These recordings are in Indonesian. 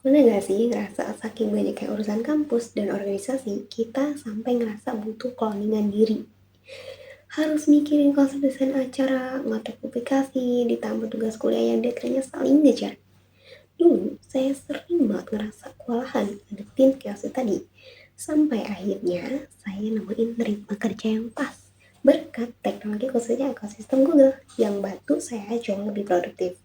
Pernah nggak sih ngerasa saking banyaknya urusan kampus dan organisasi, kita sampai ngerasa butuh cloningan diri? Harus mikirin konsep desain acara, ngatur publikasi, ditambah tugas kuliah yang deadline-nya saling ngejar. Dulu, saya sering banget ngerasa kewalahan ngadepin chaos tadi. Sampai akhirnya, saya nemuin ritme kerja yang pas. Berkat teknologi khususnya ekosistem Google yang bantu saya jauh lebih produktif.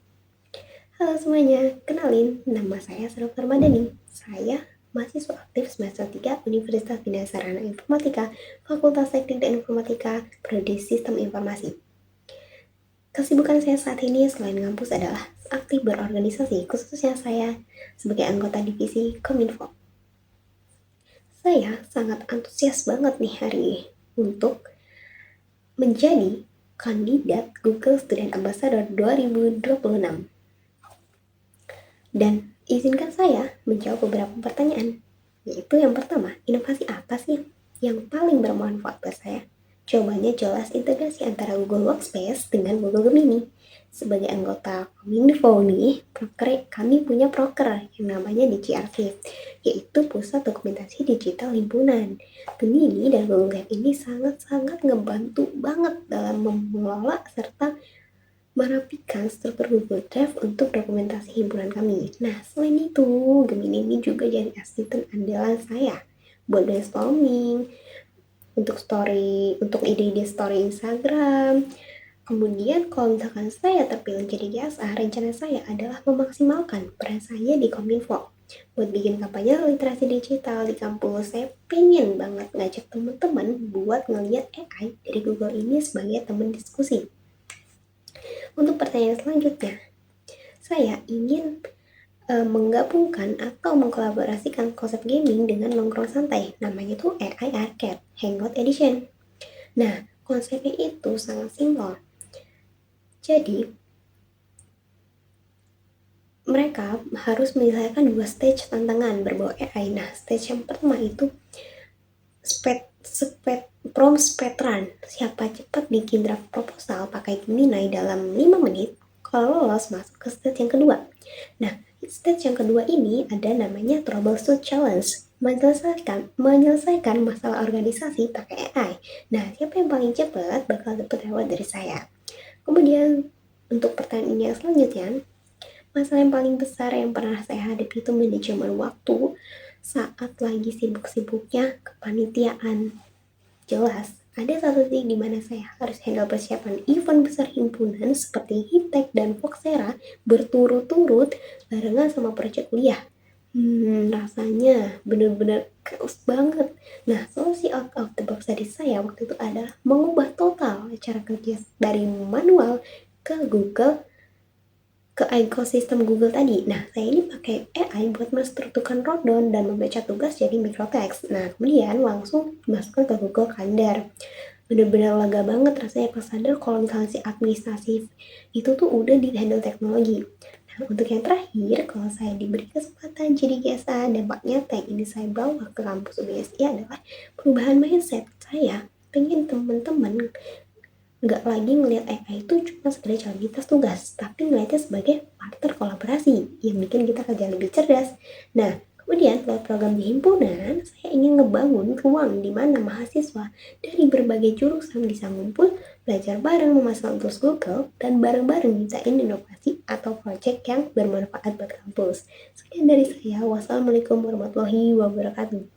Halo semuanya, kenalin, nama saya Sarah Ramadhani. Saya mahasiswa aktif semester 3 Universitas Bina Sarana Informatika, Fakultas Teknik dan Informatika, Prodi Sistem Informasi. Kesibukan saya saat ini selain ngampus adalah aktif berorganisasi, khususnya saya sebagai anggota divisi Kominfo. Saya sangat antusias banget nih hari ini untuk menjadi kandidat Google Student Ambassador 2026. Dan izinkan saya menjawab beberapa pertanyaan, yaitu yang pertama, inovasi apa sih yang paling bermanfaat buat saya? Jawabannya jelas integrasi antara Google Workspace dengan Google Gemini. Sebagai anggota Kominfo nih, kami punya proker yang namanya DCRC, yaitu Pusat Dokumentasi Digital Himpunan. Gemini dan Google Drive ini sangat-sangat ngebantu banget dalam mengelola serta merapikan struktur Google Drive untuk dokumentasi himpunan kami. Nah, selain itu, Gemini ini juga jadi asisten andalan saya buat brainstorming, untuk ide-ide story Instagram. Kemudian kalau misalkan saya terpilih jadi GSA, rencana saya adalah memaksimalkan peran saya di Kominfo buat bikin kampanye literasi digital di kampus. Saya pengen banget ngajak teman-teman buat ngeliat AI dari Google ini sebagai teman diskusi. Untuk pertanyaan selanjutnya, saya ingin menggabungkan atau mengkolaborasikan konsep gaming dengan nongkrong santai. Namanya tuh AI Arcade Hangout Edition. Nah, konsepnya itu sangat simpel. Jadi, mereka harus menyelesaikan 2 stage tantangan berbau AI. Nah, stage yang pertama itu prompt speed run. Siapa cepat bikin draft proposal pakai Gemini dalam 5 menit, kalau lolos masuk ke stage yang kedua. Nah, stage yang kedua ini ada namanya troubleshoot challenge, menyelesaikan masalah organisasi pakai AI. Nah, siapa yang paling cepat bakal dapat reward dari saya. Kemudian untuk pertanyaan yang selanjutnya, masalah yang paling besar yang pernah saya hadapi itu manajemen waktu saat lagi sibuk-sibuknya kepanitiaan. Jelas, ada satu titik di mana saya harus handle persiapan event besar himpunan seperti Hiptek dan Voxera berturut-turut barengan sama proyek kuliah. Rasanya bener-bener chaos banget. Nah, solusi out of the box dari saya waktu itu adalah mengubah total cara kerja dari manual ke ekosistem Google tadi. Nah, saya ini pakai AI buat menstrukturkan rundown dan membaca tugas jadi microtext. Nah, kemudian langsung dimasukkan ke Google Calendar. Bener-bener lega banget rasanya pas sadar kalau misalnya si administratif itu tuh udah di handle teknologi. Nah, untuk yang terakhir, kalau saya diberi kesempatan jadi GSA, dampak nyata yang ini saya bawa ke kampus UBSI adalah perubahan mindset. Saya pengen teman-teman nggak lagi ngelihat AI itu cuma sekedar calon tugas, tapi ngelihatnya sebagai partner kolaborasi yang bikin kita kerja lebih cerdas. Nah, kemudian lewat program di himpunan, saya ingin ngebangun ruang di mana mahasiswa dari berbagai jurusan bisa ngumpul, belajar bareng memasang tools Google, dan bareng-bareng nyiptain inovasi atau proyek yang bermanfaat buat kampus. Sekian dari saya. Wassalamualaikum warahmatullahi wabarakatuh.